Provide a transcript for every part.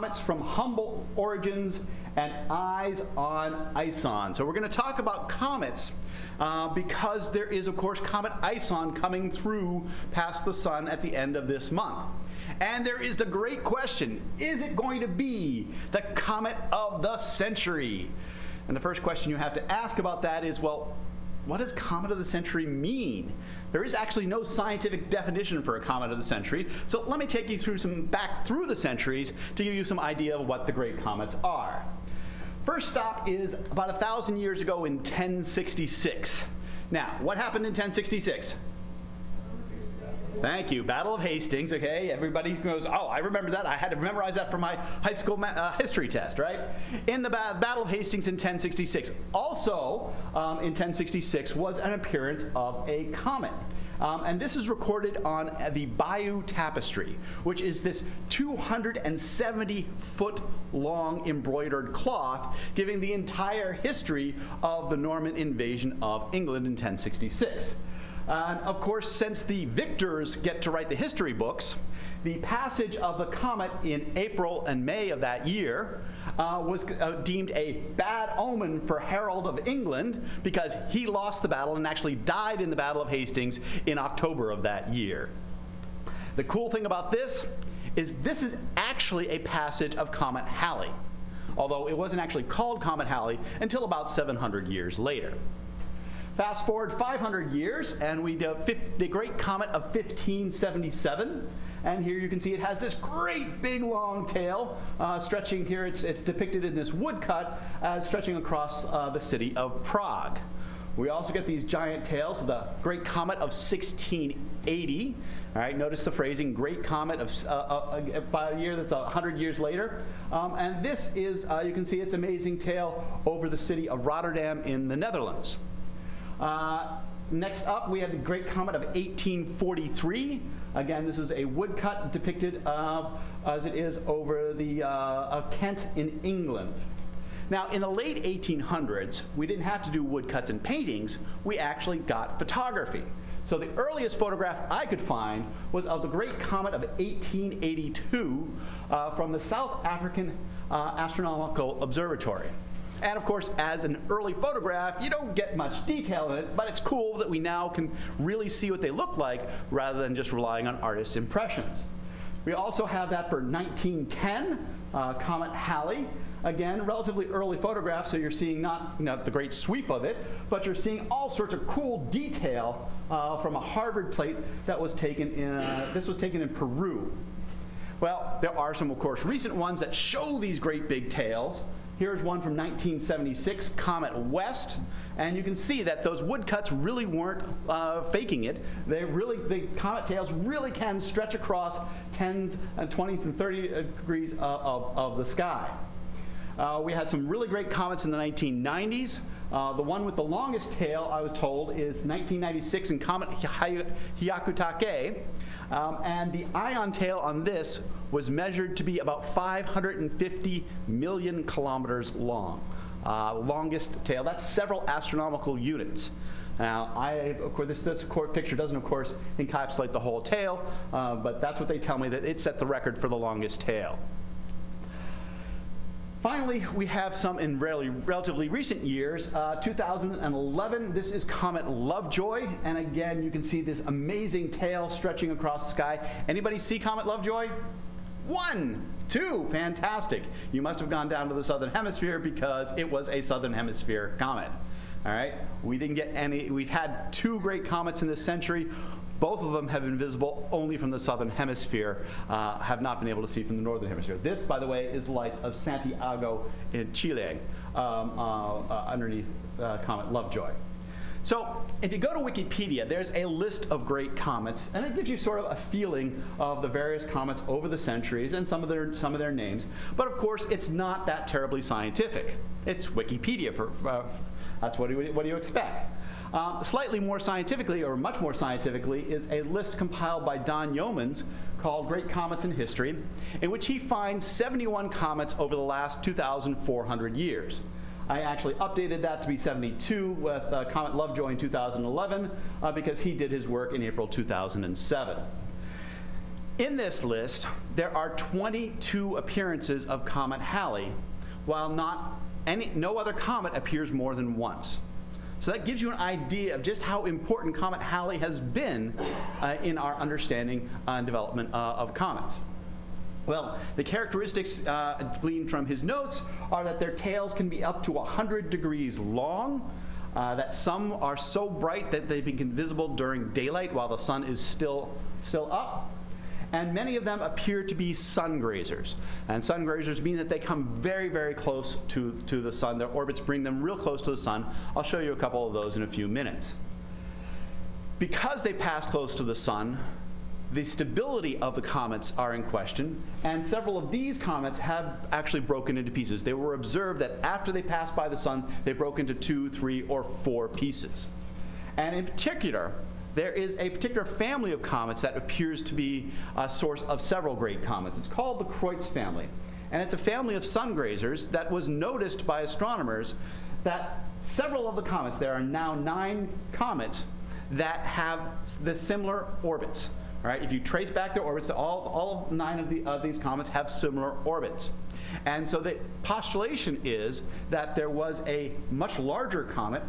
Comets from humble origins and eyes on ISON. So we're going to talk about comets because there is, of course, Comet ISON coming through past the sun at the end of this month. And there is the great question, is it going to be the comet of the century? And the first question you have to ask about that is, well, what does comet of the century mean? There is actually no scientific definition for a comet of the century, so let me take you through back through the centuries to give you some idea of what the great comets are. First stop is about 1,000 years ago in 1066. Now, what happened in 1066? Thank you. Battle of Hastings, okay? Everybody goes, oh, I remember that. I had to memorize that for my high school history test, right? In the Battle of Hastings in 1066. Also, in 1066 was an appearance of a comet. And this is recorded on the Bayeux Tapestry, which is this 270-foot long embroidered cloth giving the entire history of the Norman invasion of England in 1066. And of course, since the victors get to write the history books, the passage of the comet in April and May of that year was deemed a bad omen for Harold of England because he lost the battle and actually died in the Battle of Hastings in October of that year. The cool thing about this is actually a passage of Comet Halley, although it wasn't actually called Comet Halley until about 700 years later. Fast forward 500 years, and we do the Great Comet of 1577. And here you can see it has this great big long tail stretching here. It's depicted in this woodcut stretching across the city of Prague. We also get these giant tails, the Great Comet of 1680. All right, notice the phrasing, Great Comet of by a year that's 100 years later. And this is, you can see its amazing tail over the city of Rotterdam in the Netherlands. Next up, we have the Great Comet of 1843. Again, this is a woodcut depicted as it is over the Kent in England. Now, in the late 1800s, we didn't have to do woodcuts and paintings. We actually got photography. So the earliest photograph I could find was of the Great Comet of 1882 from the South African Astronomical Observatory. And of course, as an early photograph, you don't get much detail in it, but it's cool that we now can really see what they look like rather than just relying on artists' impressions. We also have that for 1910, Comet Halley. Again, relatively early photograph, so you're seeing not the great sweep of it, but you're seeing all sorts of cool detail from a Harvard plate that was taken in, this was taken in Peru. Well, there are some, of course, recent ones that show these great big tails. Here's one from 1976, Comet West, and you can see that those woodcuts really weren't faking it. The comet tails really can stretch across 10s and 20s and 30 degrees of the sky. We had some really great comets in the 1990s. The one with the longest tail, I was told, is 1996 in Comet Hyakutake. And the ion tail on this was measured to be about 550 million kilometers long. Longest tail. That's several astronomical units. Now, of course, this picture doesn't, of course, encapsulate the whole tail, but that's what they tell me, that it set the record for the longest tail. Finally, we have some in relatively recent years. 2011, this is Comet Lovejoy, and again, you can see this amazing tail stretching across the sky. Anybody see Comet Lovejoy? 1, 2, fantastic. You must have gone down to the southern hemisphere because it was a southern hemisphere comet. All right, we didn't get any. We've had 2 great comets in this century. Both of them have been visible only from the southern hemisphere, have not been able to see from the northern hemisphere. This, by the way, is the lights of Santiago in Chile underneath Comet Lovejoy. So if you go to Wikipedia, there's a list of great comets, and it gives you sort of a feeling of the various comets over the centuries and some of their names. But of course, it's not that terribly scientific. It's Wikipedia. That's what do you expect? Slightly more scientifically, or much more scientifically, is a list compiled by Don Yeomans called Great Comets in History, in which he finds 71 comets over the last 2,400 years. I actually updated that to be 72 with Comet Lovejoy in 2011 because he did his work in April 2007. In this list, there are 22 appearances of Comet Halley, while no other comet appears more than once. So that gives you an idea of just how important Comet Halley has been in our understanding and development of comets. Well, the characteristics gleaned from his notes are that their tails can be up to 100 degrees long, that some are so bright that they become visible during daylight while the sun is still up. And many of them appear to be sun grazers. And sun grazers mean that they come very, very close to the sun. Their orbits bring them real close to the sun. I'll show you a couple of those in a few minutes. Because they pass close to the sun, the stability of the comets are in question, and several of these comets have actually broken into pieces. They were observed that after they passed by the sun, they broke into 2, 3, or 4 pieces. And in particular, there is a particular family of comets that appears to be a source of several great comets. It's called the Comets family. And it's a family of sun grazers that was noticed by astronomers that several of the comets, there are now 9 comets that have the similar orbits. All right, if you trace back their orbits, all 9 of these comets have similar orbits. And so the postulation is that there was a much larger comet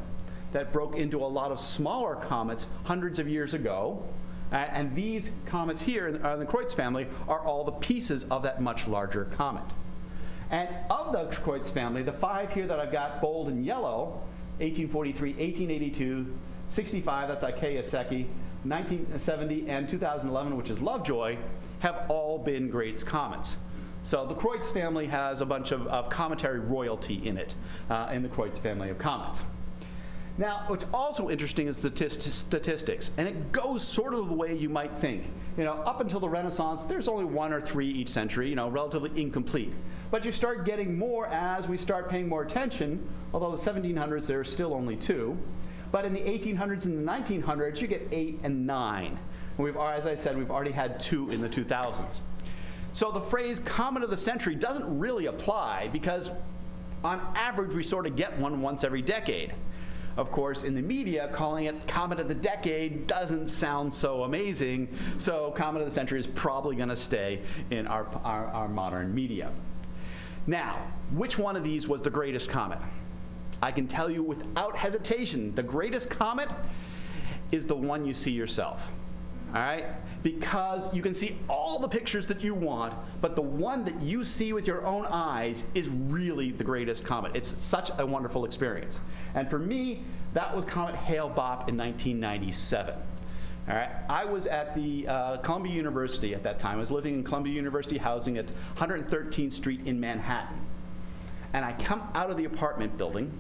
that broke into a lot of smaller comets hundreds of years ago. And these comets here in the Comets family are all the pieces of that much larger comet. And of the Comets family, the 5 here that I've got bold in yellow, 1843, 1882, 65, that's ISON, 1970, and 2011, which is Lovejoy, have all been great comets. So the Comets family has a bunch of cometary royalty in it, in the Comets family of comets. Now, what's also interesting is the statistics, and it goes sort of the way you might think. You know, up until the Renaissance, there's only 1 or 3 each century, you know, relatively incomplete. But you start getting more as we start paying more attention, although the 1700s, there are still only 2. But in the 1800s and the 1900s, you get 8 and 9. And as I said, we've already had 2 in the 2000s. So the phrase comet of the century doesn't really apply because on average, we sort of get one once every decade. Of course, in the media, calling it Comet of the Decade doesn't sound so amazing, so Comet of the Century is probably going to stay in our modern media. Now, which one of these was the greatest comet? I can tell you without hesitation, the greatest comet is the one you see yourself, all right? Because you can see all the pictures that you want, but the one that you see with your own eyes is really the greatest comet. It's such a wonderful experience. And for me, that was Comet Hale-Bopp in 1997. All right, I was at the Columbia University at that time. I was living in Columbia University housing at 113th Street in Manhattan. And I come out of the apartment building,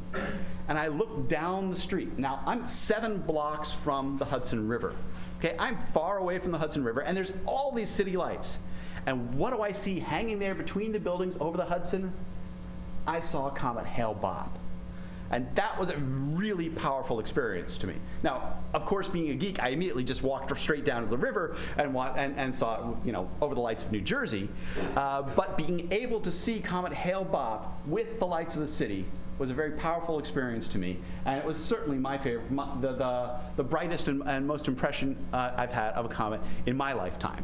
and I look down the street. Now, I'm 7 blocks from the Hudson River. Okay, I'm far away from the Hudson River, and there's all these city lights. And what do I see hanging there between the buildings over the Hudson? I saw Comet Hale-Bopp. And that was a really powerful experience to me. Now, of course, being a geek, I immediately just walked straight down to the river and saw, you know, over the lights of New Jersey. But being able to see Comet Hale-Bopp with the lights of the city was a very powerful experience to me, and it was certainly my favorite, the brightest and most impression I've had of a comet in my lifetime.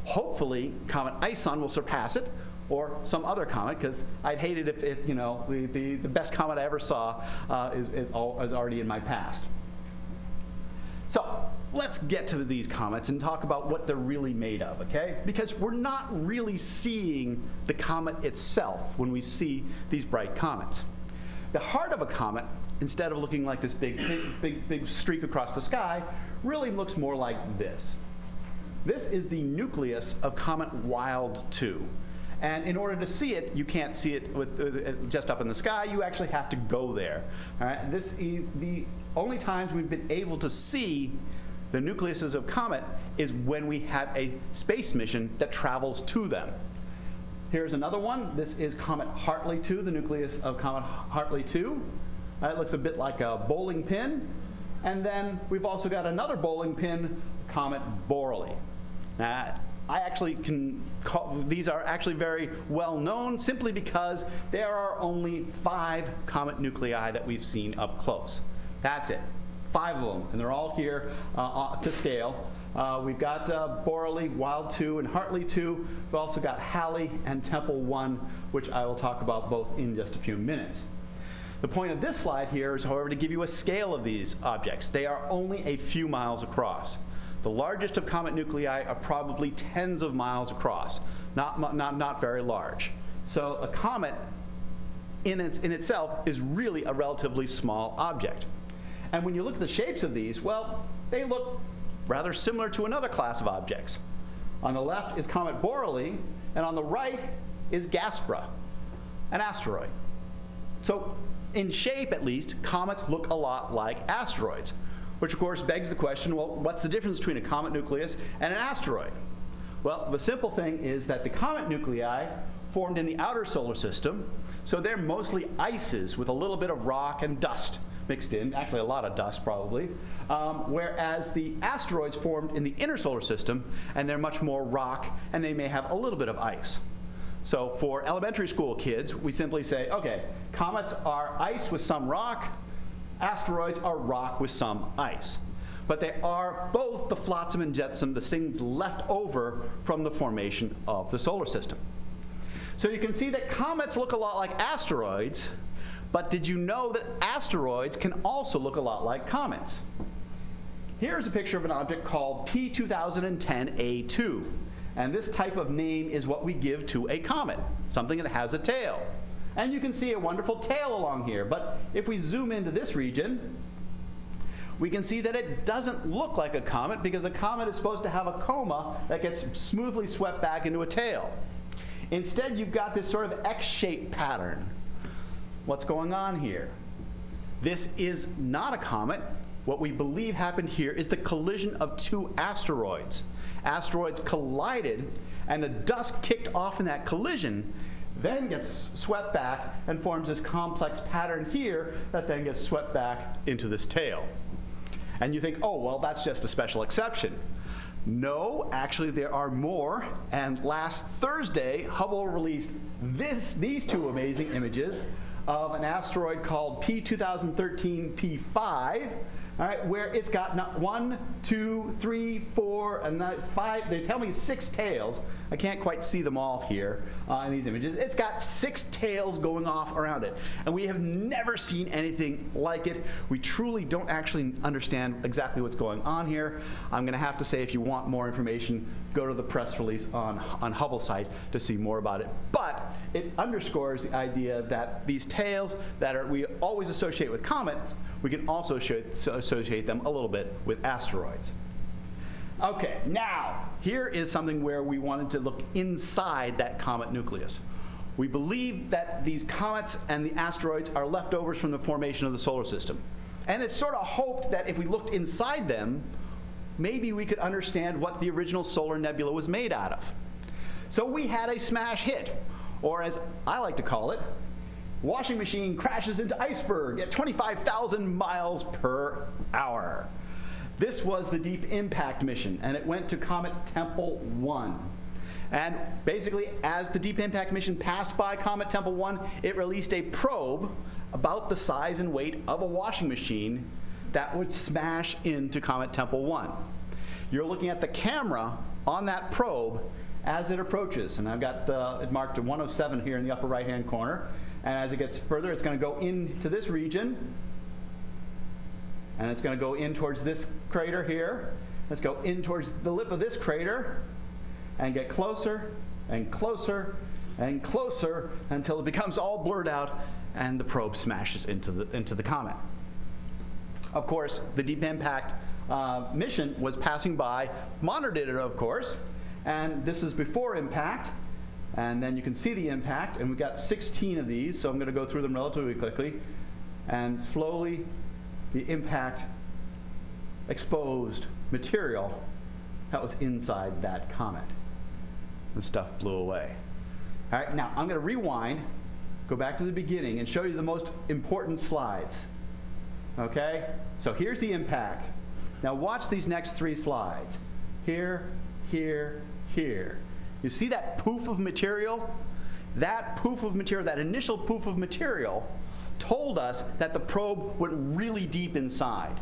Hopefully, Comet ISON will surpass it, or some other comet, because I'd hate it if you know, the best comet I ever saw is already in my past. So let's get to these comets and talk about what they're really made of, okay? Because we're not really seeing the comet itself when we see these bright comets. The heart of a comet, instead of looking like this big streak across the sky, really looks more like this. This is the nucleus of Comet Wild 2. And in order to see it, you can't see it with just up in the sky. You actually have to go there. All right? This is the only times we've been able to see the nucleuses of comet is when we have a space mission that travels to them. Here's another one. This is Comet Hartley 2, the nucleus of Comet Hartley 2. It looks a bit like a bowling pin. And then we've also got another bowling pin, Comet Borrelly. I actually can call, these are actually very well known simply because there are only 5 comet nuclei that we've seen up close. That's it. 5 of them, and they're all here to scale. We've got Borley, Wild 2, and Hartley 2. We've also got Halley and Tempel 1, which I will talk about both in just a few minutes. The point of this slide here is, however, to give you a scale of these objects. They are only a few miles across. The largest of comet nuclei are probably tens of miles across, not very large. So a comet in itself is really a relatively small object. And when you look at the shapes of these, well, they look rather similar to another class of objects. On the left is Comet Borley, and on the right is Gaspra, an asteroid. So in shape, at least, comets look a lot like asteroids, which of course begs the question, well, what's the difference between a comet nucleus and an asteroid? Well, the simple thing is that the comet nuclei formed in the outer solar system, so they're mostly ices with a little bit of rock and dust mixed in, actually a lot of dust probably, whereas the asteroids formed in the inner solar system, and they're much more rock, and they may have a little bit of ice. So for elementary school kids, we simply say, okay, comets are ice with some rock, asteroids are rock with some ice. But they are both the flotsam and jetsam, the things left over from the formation of the solar system. So you can see that comets look a lot like asteroids, but did you know that asteroids can also look a lot like comets? Here's a picture of an object called P2010A2. And this type of name is what we give to a comet, something that has a tail. And you can see a wonderful tail along here. But if we zoom into this region, we can see that it doesn't look like a comet, because a comet is supposed to have a coma that gets smoothly swept back into a tail. Instead, you've got this sort of X-shaped pattern. What's going on here? This is not a comet. What we believe happened here is the collision of two asteroids. Asteroids collided, and the dust kicked off in that collision, then gets swept back and forms this complex pattern here that then gets swept back into this tail. And you think, oh, well, that's just a special exception. No, actually there are more, and last Thursday, Hubble released these two amazing images of an asteroid called P2013 P5, all right, where it's got not 1, 2, 3, 4, and 5, they tell me 6 tails. I can't quite see them all here in these images. It's got 6 tails going off around it, and we have never seen anything like it. We truly don't actually understand exactly what's going on here. I'm going to have to say, if you want more information, go to the press release on Hubble site to see more about it. But it underscores the idea that these tails that we always associate with comets, we can also associate them a little bit with asteroids. Okay, now, here is something where we wanted to look inside that comet nucleus. We believe that these comets and the asteroids are leftovers from the formation of the solar system. And it's sort of hoped that if we looked inside them, maybe we could understand what the original solar nebula was made out of. So we had a smash hit, or as I like to call it, washing machine crashes into iceberg at 25,000 miles per hour. This was the Deep Impact mission, and it went to Comet Tempel 1. And basically, as the Deep Impact mission passed by Comet Tempel 1, it released a probe about the size and weight of a washing machine that would smash into Comet Tempel 1. You're looking at the camera on that probe as it approaches, and I've got it marked to 107 here in the upper right-hand corner. And as it gets further, it's going to go into this region, and it's going to go in towards this crater here. Let's go in towards the lip of this crater and get closer and closer and closer until it becomes all blurred out and the probe smashes into the comet. Of course, the Deep Impact mission was passing by, monitored it, of course, and this is before impact. And then you can see the impact, and we've got 16 of these, so I'm going to go through them relatively quickly. And slowly, the impact exposed material that was inside that comet. The stuff blew away. All right, now I'm going to rewind, go back to the beginning, and show you the most important slides. Okay? So here's the impact. Now watch these next 3 slides. Here, here, here. You see that poof of material? That poof of material, that initial poof of material, told us that the probe went really deep inside,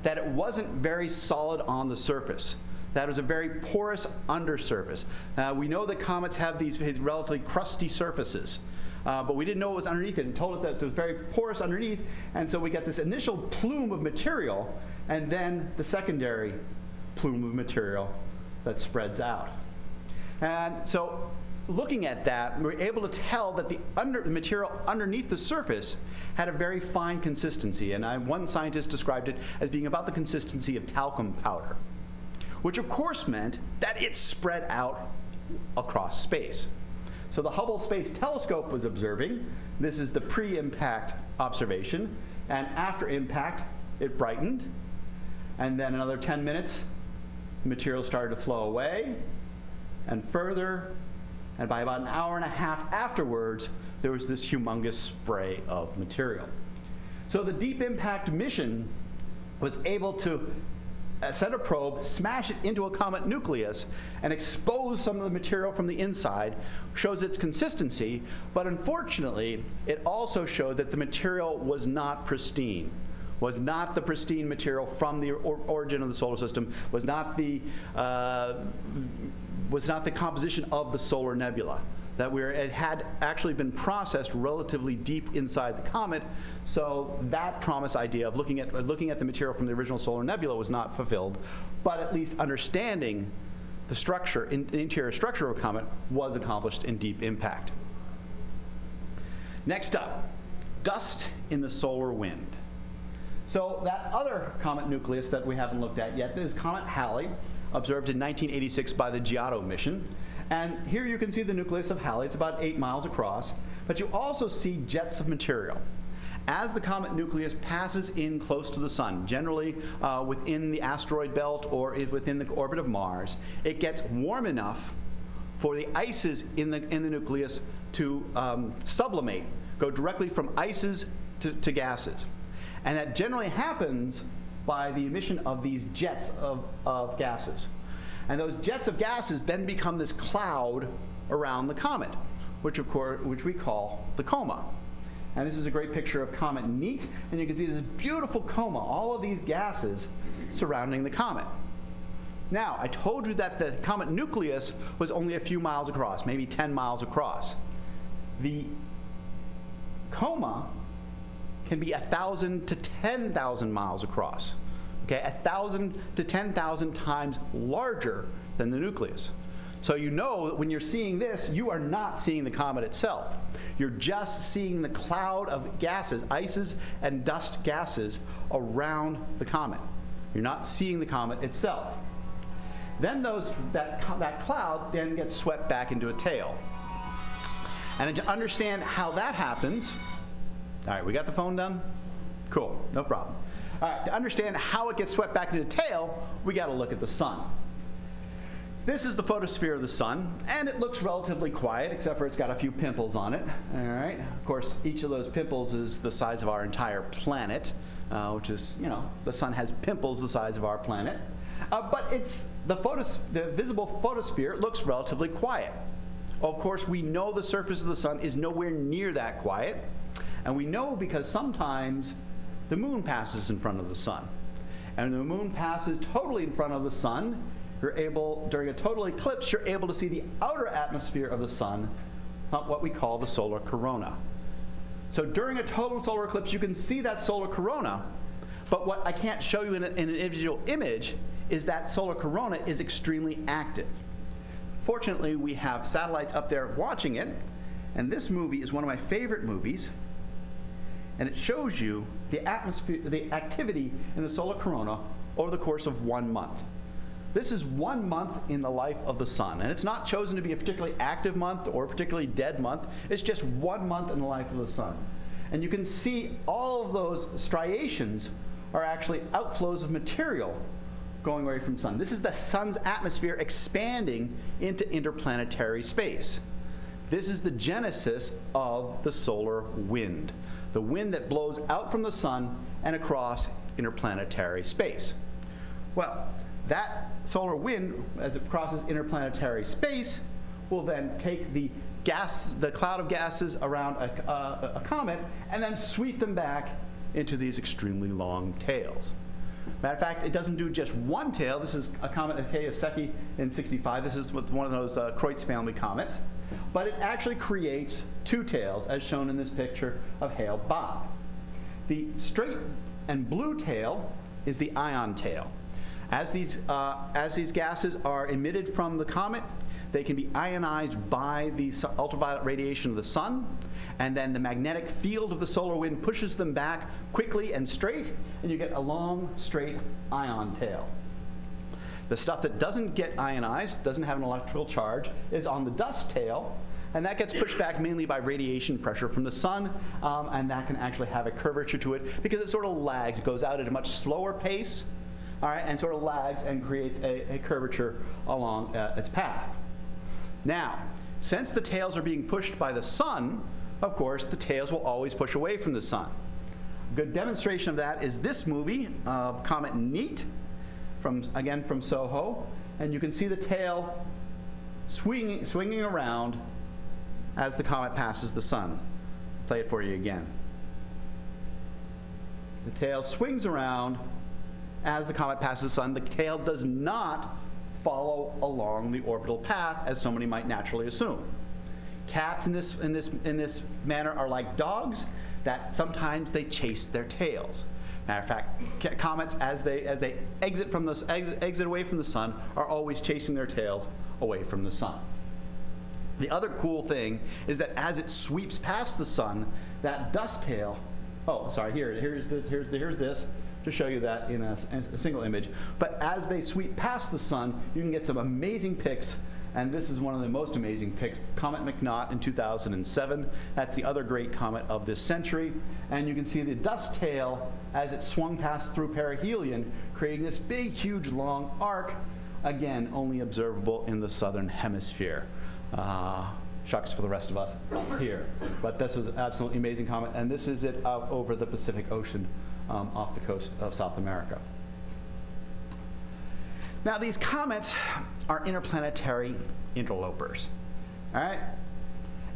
that it wasn't very solid on the surface, that was a very porous undersurface. We know that comets have these relatively crusty surfaces, but we didn't know what was underneath it, and told it that it was very porous underneath, and so we get this initial plume of material, and then the secondary plume of material that spreads out. And so looking at that, we're able to tell that the material underneath the surface had a very fine consistency, and one scientist described it as being about the consistency of talcum powder, which of course meant that it spread out across space. So the Hubble Space Telescope was observing. This is the pre-impact observation, and after impact, it brightened, and then another 10 minutes, the material started to flow away, and further, and by about an hour and a half afterwards, there was this humongous spray of material. So the Deep Impact mission was able to send a probe, smash it into a comet nucleus, and expose some of the material from the inside, shows its consistency, but unfortunately, it also showed that the material was not pristine. Was not the pristine material from the origin of the solar system, was not the composition of the solar nebula. It had actually been processed relatively deep inside the comet, so that promise idea of looking at the material from the original solar nebula was not fulfilled, but at least understanding the structure, the interior structure of a comet was accomplished in Deep Impact. Next up, dust in the solar wind. So that other comet nucleus that we haven't looked at yet is Comet Halley, observed in 1986 by the Giotto mission. And here you can see the nucleus of Halley. It's about 8 miles across, but you also see jets of material. As the comet nucleus passes in close to the sun, generally within the asteroid belt or within the orbit of Mars, it gets warm enough for the ices in the nucleus to sublimate, go directly from ices to gases. And that generally happens by the emission of these jets of gases. And those jets of gases then become this cloud around the comet, which we call the coma. And this is a great picture of Comet Neat, and you can see this beautiful coma, all of these gases surrounding the comet. Now, I told you that the comet nucleus was only a few miles across, maybe 10 miles across. The coma can be 1,000 to 10,000 miles across. Okay, 1,000 to 10,000 times larger than the nucleus. So you know that when you're seeing this, you are not seeing the comet itself. You're just seeing the cloud of gases, ices and dust gases around the comet. You're not seeing the comet itself. Then that cloud then gets swept back into a tail. And to understand how that happens, all right, we got the phone done? Cool, no problem. All right, to understand how it gets swept back into the tail, we got to look at the sun. This is the photosphere of the sun, and it looks relatively quiet, except for it's got a few pimples on it. All right, of course, each of those pimples is the size of our entire planet, which is, the sun has pimples the size of our planet. But it's the visible photosphere looks relatively quiet. Of course, we know the surface of the sun is nowhere near that quiet, and we know because sometimes the moon passes in front of the sun. And when the moon passes totally in front of the sun, during a total eclipse, you're able to see the outer atmosphere of the sun, what we call the solar corona. So during a total solar eclipse, you can see that solar corona, but what I can't show you in an individual image is that solar corona is extremely active. Fortunately, we have satellites up there watching it, and this movie is one of my favorite movies, and it shows you the atmosphere, the activity in the solar corona over the course of 1 month. This is 1 month in the life of the sun, and it's not chosen to be a particularly active month or a particularly dead month. It's just 1 month in the life of the sun. And you can see all of those striations are actually outflows of material going away from the sun. This is the sun's atmosphere expanding into interplanetary space. This is the genesis of the solar wind, the wind that blows out from the sun and across interplanetary space. Well, that solar wind, as it crosses interplanetary space, will then take the cloud of gases around a comet and then sweep them back into these extremely long tails. Matter of fact, it doesn't do just one tail. This is a comet STScI in 65. This is with one of those Kreutz family comets. But it actually creates two tails, as shown in this picture of Hale-Bopp. The straight and blue tail is the ion tail. As these gases are emitted from the comet, they can be ionized by the ultraviolet radiation of the sun, and then the magnetic field of the solar wind pushes them back quickly and straight, and you get a long, straight ion tail. The stuff that doesn't get ionized, doesn't have an electrical charge, is on the dust tail, and that gets pushed back mainly by radiation pressure from the sun, and that can actually have a curvature to it because it sort of lags. It goes out at a much slower pace, all right, and sort of lags and creates a curvature along its path. Now, since the tails are being pushed by the sun, of course, the tails will always push away from the sun. A good demonstration of that is this movie of Comet Neat, again from Soho, and you can see the tail swinging around as the comet passes the sun. Play it for you again. The tail swings around as the comet passes the sun. The tail does not follow along the orbital path as so many might naturally assume. Cats in this manner are like dogs, that sometimes they chase their tails. Matter of fact, comets, as they exit away from the sun, are always chasing their tails away from the sun. The other cool thing is that as it sweeps past the sun, that dust tail, oh, sorry, here's this, to show you that in a single image. But as they sweep past the sun, you can get some amazing pics, and this is one of the most amazing pics, Comet McNaught in 2007. That's the other great comet of this century. And you can see the dust tail as it swung past through perihelion, creating this big, huge, long arc, again, only observable in the southern hemisphere. Shucks for the rest of us here. But this was an absolutely amazing comet, and this is it out over the Pacific Ocean off the coast of South America. Now, these comets are interplanetary interlopers, all right?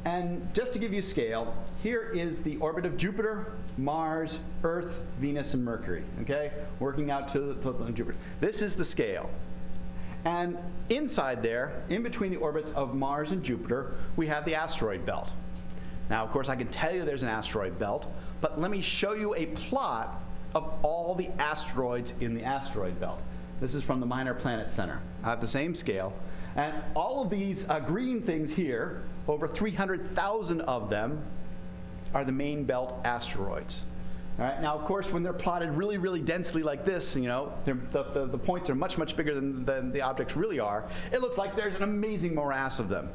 And just to give you scale, here is the orbit of Jupiter, Mars, Earth, Venus, and Mercury, okay? Working out to Jupiter. This is the scale. And inside there, in between the orbits of Mars and Jupiter, we have the asteroid belt. Now, of course, I can tell you there's an asteroid belt, but let me show you a plot of all the asteroids in the asteroid belt. This is from the Minor Planet Center at the same scale. And all of these green things here, over 300,000 of them, are the main belt asteroids. All right, now, of course, when they're plotted really, really densely like this, you know, the points are much, much bigger than the objects really are. It looks like there's an amazing morass of them.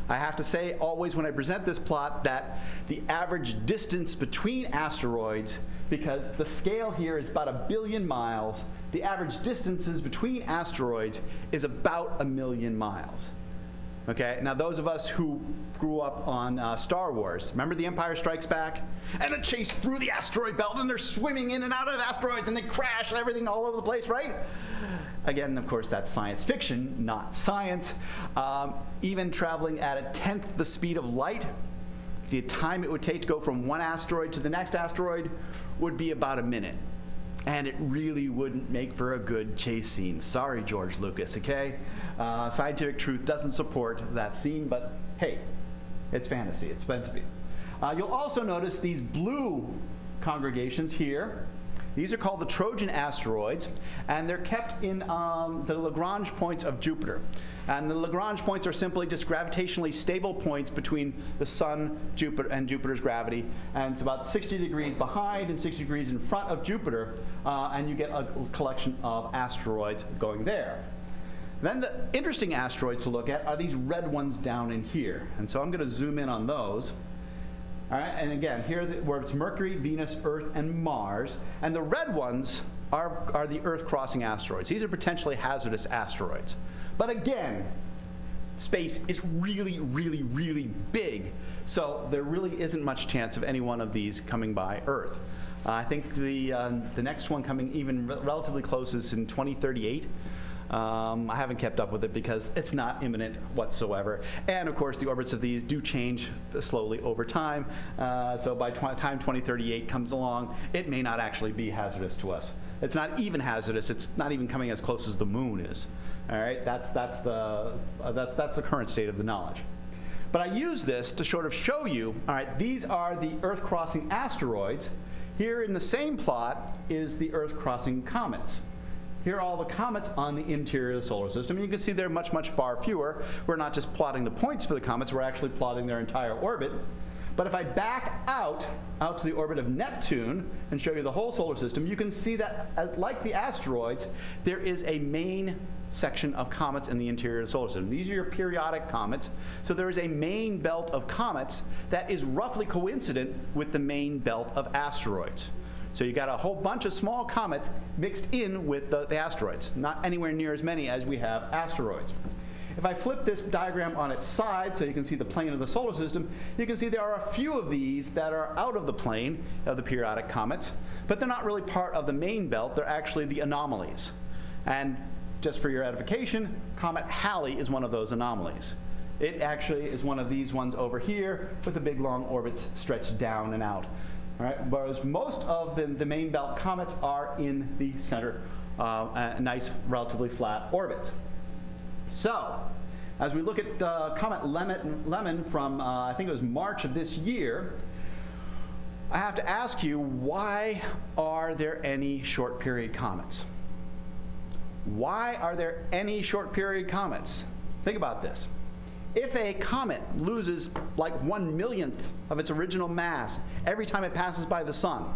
I have to say always when I present this plot that the average distance between asteroids, because the scale here is about 1 billion miles, the average distances between asteroids is about 1 million miles. Okay, now those of us who grew up on Star Wars, remember The Empire Strikes Back? And the chase through the asteroid belt, and they're swimming in and out of asteroids, and they crash and everything all over the place, right? Again, of course, that's science fiction, not science. Even traveling at 1/10 the speed of light, the time it would take to go from one asteroid to the next asteroid would be about 1 minute. And it really wouldn't make for a good chase scene. Sorry, George Lucas, okay? Scientific truth doesn't support that scene, but hey, it's fantasy. It's meant to be. You'll also notice these blue congregations here. These are called the Trojan asteroids, and they're kept in the Lagrange points of Jupiter. And the Lagrange points are simply just gravitationally stable points between the Sun, Jupiter, and Jupiter's gravity. And it's about 60 degrees behind and 60 degrees in front of Jupiter, and you get a collection of asteroids going there. Then the interesting asteroids to look at are these red ones down in here. And so I'm going to zoom in on those. All right, and again, here where it's Mercury, Venus, Earth, and Mars. And the red ones are the Earth-crossing asteroids. These are potentially hazardous asteroids. But again, space is really, really, really big. So there really isn't much chance of any one of these coming by Earth. I think the next one coming even relatively close is in 2038. I haven't kept up with it because it's not imminent whatsoever. And of course, the orbits of these do change slowly over time. So by the time 2038 comes along, it may not actually be hazardous to us. It's not even hazardous. It's not even coming as close as the moon is. All right, that's the current state of the knowledge. But I use this to sort of show you, all right, these are the Earth-crossing asteroids. Here in the same plot is the Earth-crossing comets. Here are all the comets on the interior of the solar system. And you can see they're much, much far fewer. We're not just plotting the points for the comets, we're actually plotting their entire orbit. But if I back out to the orbit of Neptune and show you the whole solar system, you can see that, like the asteroids, there is a main section of comets in the interior of the solar system. These are your periodic comets. So there is a main belt of comets that is roughly coincident with the main belt of asteroids. So you got a whole bunch of small comets mixed in with the asteroids, not anywhere near as many as we have asteroids. If I flip this diagram on its side so you can see the plane of the solar system, you can see there are a few of these that are out of the plane of the periodic comets, but they're not really part of the main belt. They're actually the anomalies. And just for your edification, Comet Halley is one of those anomalies. It actually is one of these ones over here with the big long orbits stretched down and out. All right? Whereas most of the main belt comets are in the center, nice, relatively flat orbits. So, as we look at Comet Lemon from, I think it was March of this year, I have to ask you, why are there any short period comets? Why are there any short period comets? Think about this. If a comet loses like 1/1,000,000th of its original mass every time it passes by the sun,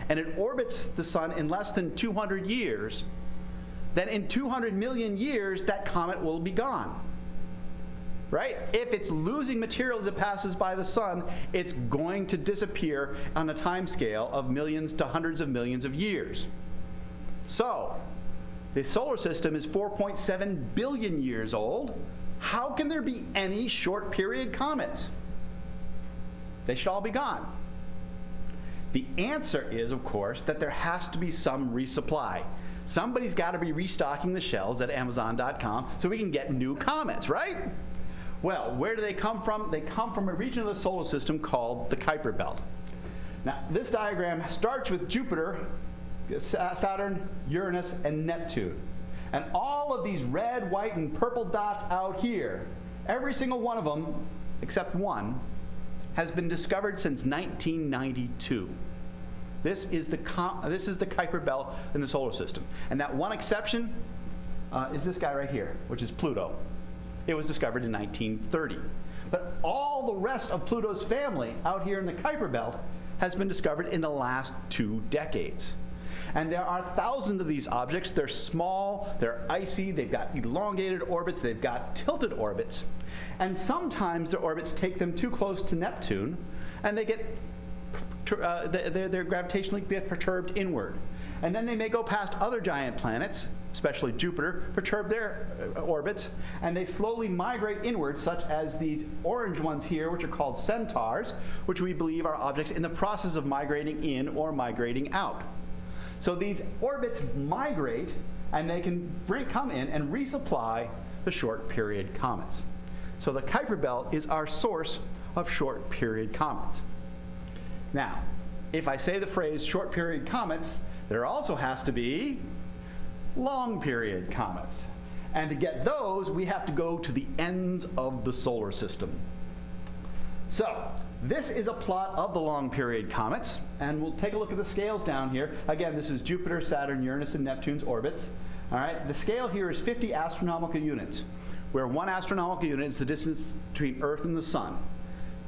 and it orbits the sun in less than 200 years, then in 200 million years, that comet will be gone. Right? If it's losing material as it passes by the sun, it's going to disappear on a time scale of millions to hundreds of millions of years. So, the solar system is 4.7 billion years old. How can there be any short period comets? They should all be gone. The answer is, of course, that there has to be some resupply. Somebody's got to be restocking the shelves at Amazon.com so we can get new comets, right? Well, where do they come from? They come from a region of the solar system called the Kuiper Belt. Now, this diagram starts with Jupiter, Saturn, Uranus, and Neptune. And all of these red, white, and purple dots out here, every single one of them, except one, has been discovered since 1992. This is the Kuiper Belt in the solar system. And that one exception is this guy right here, which is Pluto. It was discovered in 1930. But all the rest of Pluto's family out here in the Kuiper Belt has been discovered in the last 2 decades. And there are thousands of these objects. They're small, they're icy, they've got elongated orbits, they've got tilted orbits. And sometimes their orbits take them too close to Neptune, and they get they're gravitationally get perturbed inward. And then they may go past other giant planets, especially Jupiter, perturb their orbits, and they slowly migrate inward, such as these orange ones here, which are called centaurs, which we believe are objects in the process of migrating in or migrating out. So these orbits migrate, and they can come in and resupply the short period comets. So the Kuiper Belt is our source of short period comets. Now, if I say the phrase short period comets, there also has to be long period comets. And to get those, we have to go to the ends of the solar system. So, this is a plot of the long period comets, and we'll take a look at the scales down here. Again, this is Jupiter, Saturn, Uranus, and Neptune's orbits. All right, the scale here is 50 astronomical units, where 1 astronomical unit is the distance between Earth and the Sun.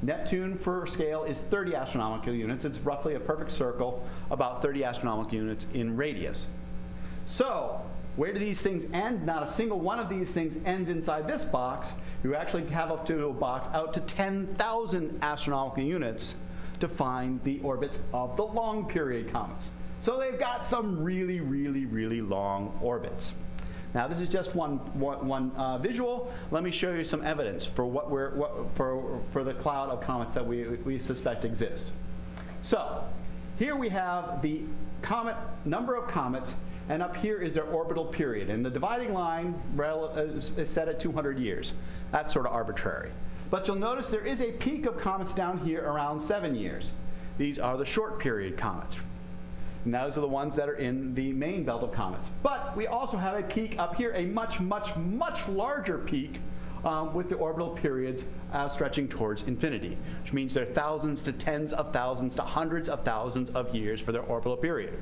Neptune, for scale, is 30 astronomical units. It's roughly a perfect circle, about 30 astronomical units in radius. So, where do these things end? Not a single one of these things ends inside this box. You actually have up to a box out to 10,000 astronomical units to find the orbits of the long period comets. So they've got some really, really, really long orbits. Now, this is just one visual. Let me show you some evidence for for the cloud of comets that we suspect exist. So, here we have the comet number of comets, and up here is their orbital period. And the dividing line is set at 200 years. That's sort of arbitrary. But you'll notice there is a peak of comets down here around 7 years. These are the short period comets. And those are the ones that are in the main belt of comets. But we also have a peak up here, a much, much, much larger peak with the orbital periods stretching towards infinity, which means they're thousands to tens of thousands to hundreds of thousands of years for their orbital period.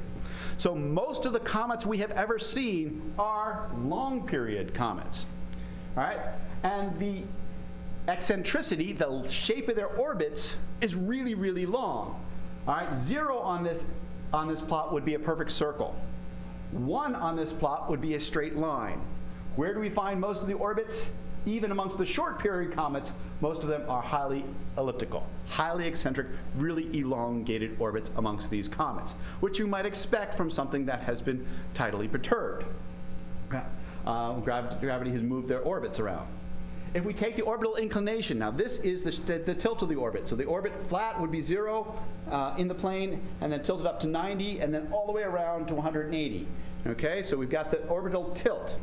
So most of the comets we have ever seen are long period comets. All right? And the eccentricity, the shape of their orbits, is really, really long. All right? 0 on this plot would be a perfect circle. 1 on this plot would be a straight line. Where do we find most of the orbits? Even amongst the short period comets, most of them are highly elliptical, highly eccentric, really elongated orbits amongst these comets, which you might expect from something that has been tidally perturbed. Gravity has moved their orbits around. If we take the orbital inclination, now this is the tilt of the orbit. So the orbit flat would be 0 in the plane, and then tilted up to 90, and then all the way around to 180. Okay, so we've got the orbital tilt.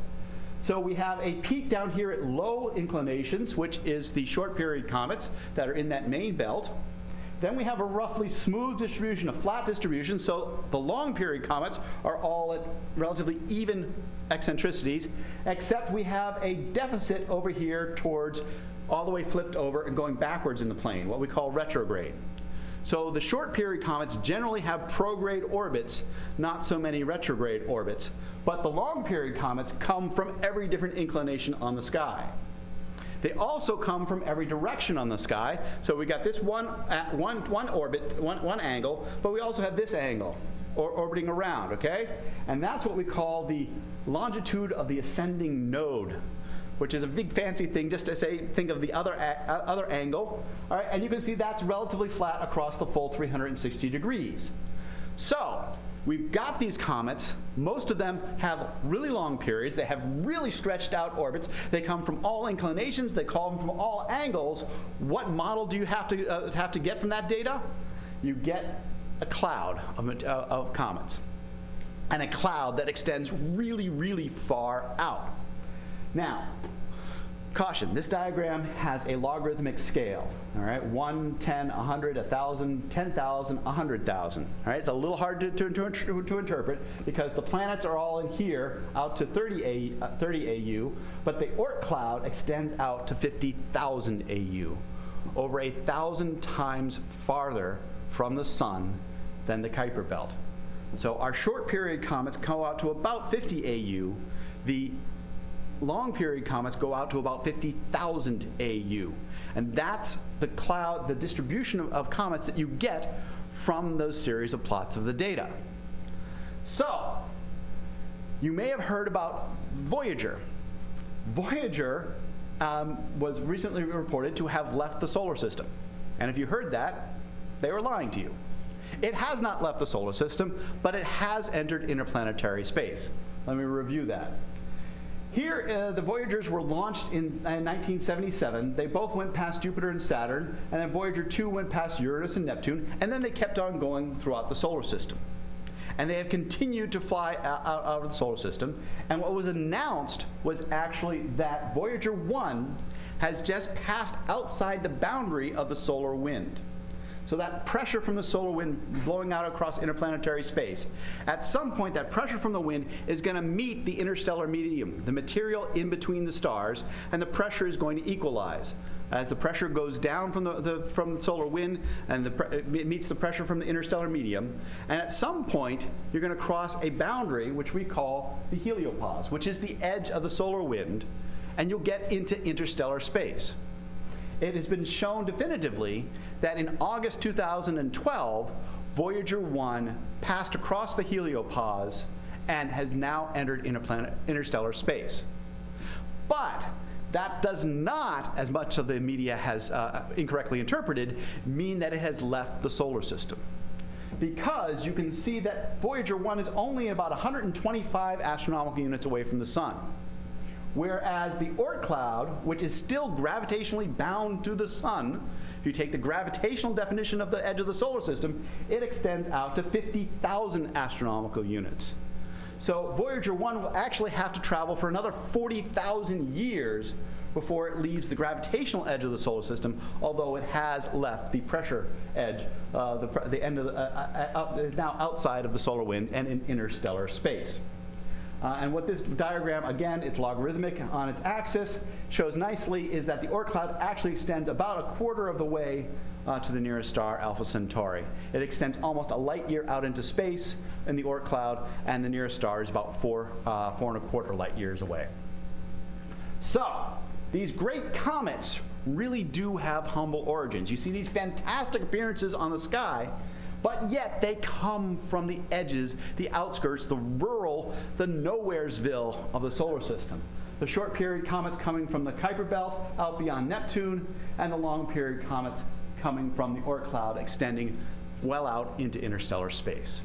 So we have a peak down here at low inclinations, which is the short period comets that are in that main belt. Then we have a roughly smooth distribution, a flat distribution. So the long period comets are all at relatively even eccentricities, except we have a deficit over here towards all the way flipped over and going backwards in the plane, what we call retrograde. So the short period comets generally have prograde orbits, not so many retrograde orbits. But the long period comets come from every different inclination on the sky. They also come from every direction on the sky. So we got this one orbit, one angle, but we also have this angle, or orbiting around, okay? And that's what we call the longitude of the ascending node, which is a big fancy thing just to say, think of the other angle. All right, and you can see that's relatively flat across the full 360 degrees. So we've got these comets. Most of them have really long periods. They have really stretched out orbits. They come from all inclinations. They come from all angles. What model do you have to get from that data? You get a cloud of comets, and a cloud that extends really, really far out. Now, caution, this diagram has a logarithmic scale, all right? 1, 10, 100, 1,000, 10,000, 100,000, all right? It's a little hard to interpret because the planets are all in here out to 30 AU, but the Oort cloud extends out to 50,000 AU, over 1,000 times farther from the sun than the Kuiper belt. So our short period comets go out to about 50 AU. The long period comets go out to about 50,000 AU. And that's the cloud, the distribution of comets that you get from those series of plots of the data. So, you may have heard about Voyager. Voyager was recently reported to have left the solar system. And if you heard that, they were lying to you. It has not left the solar system, but it has entered interplanetary space. Let me review that. Here, the Voyagers were launched in 1977. They both went past Jupiter and Saturn, and then Voyager 2 went past Uranus and Neptune, and then they kept on going throughout the solar system. And they have continued to fly out of the solar system, and what was announced was actually that Voyager 1 has just passed outside the boundary of the solar wind. So that pressure from the solar wind blowing out across interplanetary space, at some point that pressure from the wind is going to meet the interstellar medium, the material in between the stars, and the pressure is going to equalize. As the pressure goes down from the solar wind and it meets the pressure from the interstellar medium, and at some point you're going to cross a boundary which we call the heliopause, which is the edge of the solar wind, and you'll get into interstellar space. It has been shown definitively that in August 2012, Voyager 1 passed across the heliopause and has now entered interstellar space. But that does not, as much of the media has incorrectly interpreted, mean that it has left the solar system. Because you can see that Voyager 1 is only about 125 astronomical units away from the sun. Whereas the Oort cloud, which is still gravitationally bound to the sun, if you take the gravitational definition of the edge of the solar system, it extends out to 50,000 astronomical units. So Voyager 1 will actually have to travel for another 40,000 years before it leaves the gravitational edge of the solar system, although it has left the pressure edge. The end of is now outside of the solar wind and in interstellar space. And what this diagram, again, it's logarithmic on its axis, shows nicely is that the Oort cloud actually extends about a quarter of the way to the nearest star, Alpha Centauri. It extends almost a light year out into space in the Oort cloud, and the nearest star is about 4.25 light years away. So, these great comets really do have humble origins. You see these fantastic appearances on the sky, but yet they come from the edges, the outskirts, the rural, the nowheresville of the solar system. The short period comets coming from the Kuiper belt out beyond Neptune, and the long period comets coming from the Oort cloud extending well out into interstellar space.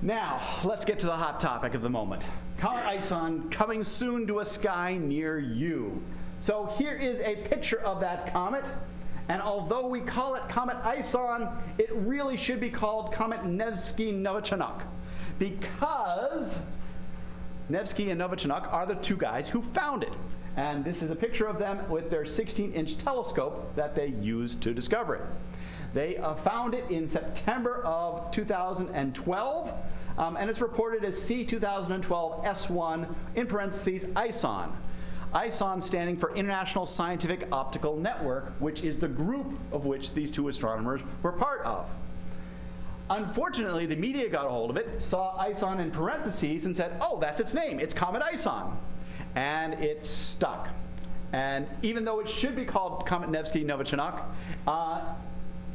Now, let's get to the hot topic of the moment. Comet ISON coming soon to a sky near you. So here is a picture of that comet. And although we call it Comet ISON, it really should be called Comet Nevsky-Novichenok, because Nevsky and Novichenok are the two guys who found it. And this is a picture of them with their 16-inch telescope that they used to discover it. They found it in September of 2012, and it's reported as C2012-S1, in parentheses, ISON. ISON standing for International Scientific Optical Network, which is the group of which these two astronomers were part of. Unfortunately, the media got a hold of it, saw ISON in parentheses, and said, oh, that's its name, it's Comet ISON. And it stuck. And even though it should be called Comet Nevsky-Novichenok,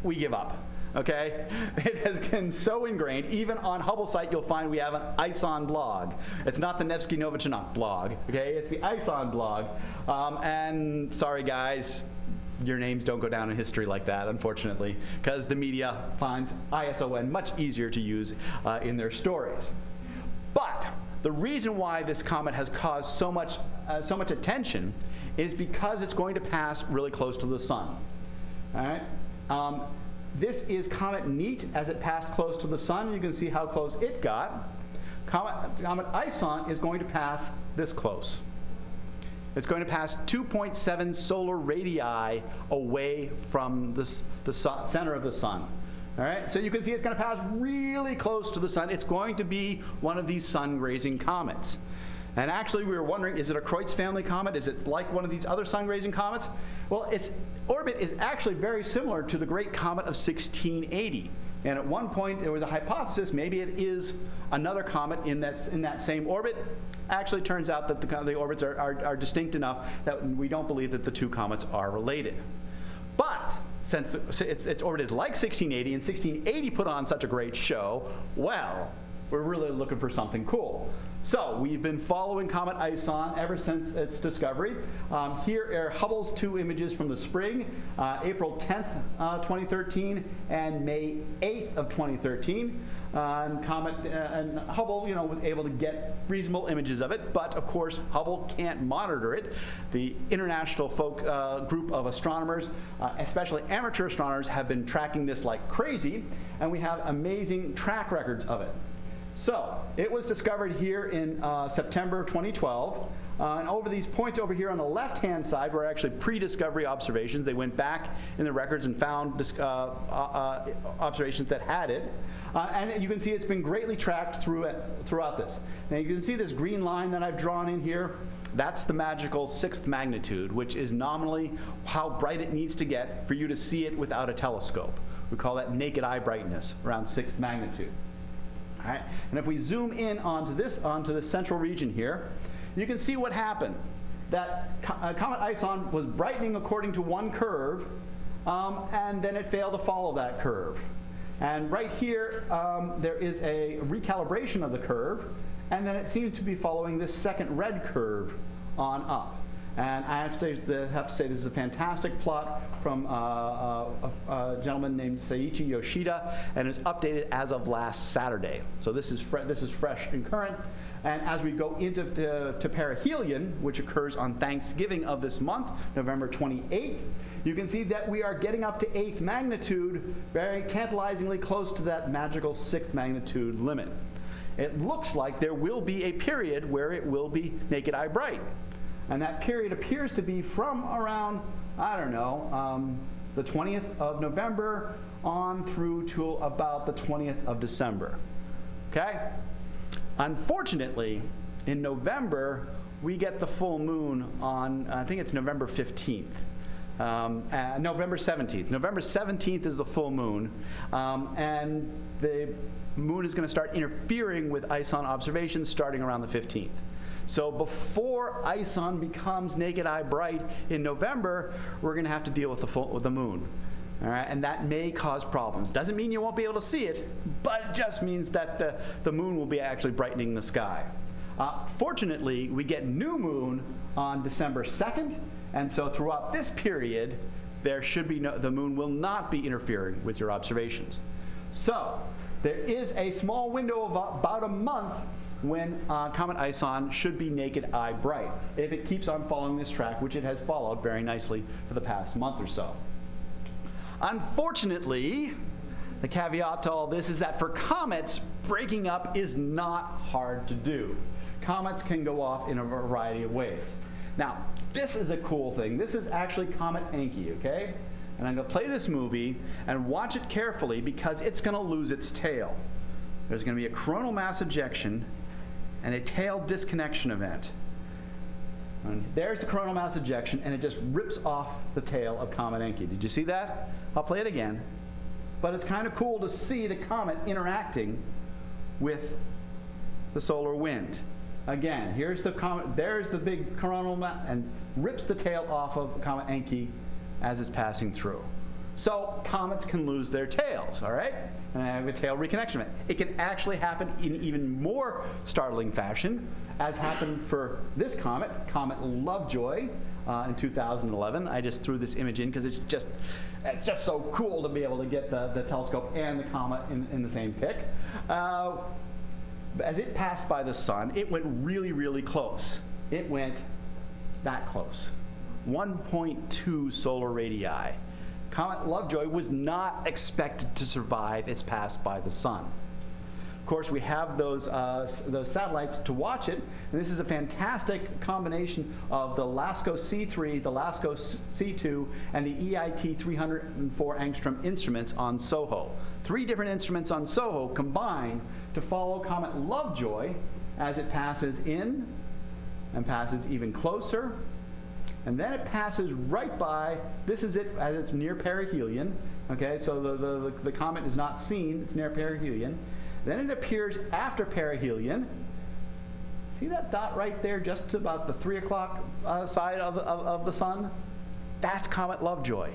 we give up. Okay? It has been so ingrained. Even on Hubble site, you'll find we have an ISON blog. It's not the Nevsky-Novichenok blog. Okay? It's the ISON blog. And sorry, guys, your names don't go down in history like that, unfortunately, because the media finds ISON much easier to use in their stories. But the reason why this comet has caused so much attention is because it's going to pass really close to the sun. All right? This is Comet Neat as it passed close to the sun. You can see how close it got. Comet ISON is going to pass this close. It's going to pass 2.7 solar radii away from the center of the sun. All right, so you can see it's going to pass really close to the sun. It's going to be one of these sun-grazing comets. And actually, we were wondering, is it a Kreutz family comet? Is it like one of these other sun-grazing comets? Well, its orbit is actually very similar to the great comet of 1680. And at one point, there was a hypothesis, maybe it is another comet in that same orbit. Actually, it turns out that the orbits are distinct enough that we don't believe that the two comets are related. But since its orbit is like 1680, and 1680 put on such a great show, well, we're really looking for something cool. So we've been following Comet ISON ever since its discovery. Here are Hubble's two images from the spring, April 10th, 2013, and May 8th of 2013. And Hubble, was able to get reasonable images of it, but of course Hubble can't monitor it. The international group of astronomers, especially amateur astronomers, have been tracking this like crazy, and we have amazing track records of it. So it was discovered here in September of 2012. And over these points over here on the left-hand side were actually pre-discovery observations. They went back in the records and found observations that had it. And you can see it's been greatly tracked throughout this. Now you can see this green line that I've drawn in here. That's the magical 6th magnitude, which is nominally how bright it needs to get for you to see it without a telescope. We call that naked eye brightness, around 6th magnitude. All right. And if we zoom in onto this central region here, you can see what happened. That Comet ISON was brightening according to one curve, and then it failed to follow that curve. And right here, there is a recalibration of the curve, and then it seems to be following this second red curve on up. And I have to say this is a fantastic plot from a gentleman named Seiichi Yoshida, and it's updated as of last Saturday. So this is fresh and current. And as we go into perihelion, which occurs on Thanksgiving of this month, November 28th, you can see that we are getting up to 8th magnitude, very tantalizingly close to that magical 6th magnitude limit. It looks like there will be a period where it will be naked eye bright. And that period appears to be from around, I don't know, the 20th of November on through to about the 20th of December. Okay? Unfortunately, in November, we get the full moon on, I think it's November 15th. November 17th. November 17th is the full moon, and the moon is going to start interfering with ISON observations starting around the 15th. So before ISON becomes naked eye bright in November, we're going to have to deal with the moon. All right, and that may cause problems. Doesn't mean you won't be able to see it, but it just means that the moon will be actually brightening the sky. Fortunately, we get new moon on December 2nd, and so throughout this period, there should be the moon will not be interfering with your observations. So there is a small window of about a month when Comet ISON should be naked eye bright, if it keeps on following this track, which it has followed very nicely for the past month or so. Unfortunately, the caveat to all this is that for comets, breaking up is not hard to do. Comets can go off in a variety of ways. Now, this is a cool thing. This is actually Comet Encke, okay? And I'm going to play this movie and watch it carefully because it's going to lose its tail. There's going to be a coronal mass ejection and a tail disconnection event. And there's the coronal mass ejection, and it just rips off the tail of Comet Encke. Did you see that? I'll play it again. But it's kind of cool to see the comet interacting with the solar wind. Again, here's the comet, there's the big coronal mass, and rips the tail off of Comet Encke as it's passing through. So comets can lose their tails, all right? And I have a tail reconnection event. It can actually happen in even more startling fashion, as happened for this comet, Comet Lovejoy, in 2011. I just threw this image in because it's just so cool to be able to get the telescope and the comet in the same pic. As it passed by the sun, it went really, really close. It went that close, 1.2 solar radii. Comet Lovejoy was not expected to survive its pass by the sun. Of course, we have those satellites to watch it, and this is a fantastic combination of the LASCO C3, the LASCO C2, and the EIT 304 angstrom instruments on SOHO. 3 different instruments on SOHO combined to follow Comet Lovejoy as it passes in and passes even closer. And then it passes right by, this is it as it's near perihelion. Okay, so the comet is not seen, it's near perihelion. Then it appears after perihelion. See that dot right there, just to about the 3 o'clock side of the sun? That's Comet Lovejoy.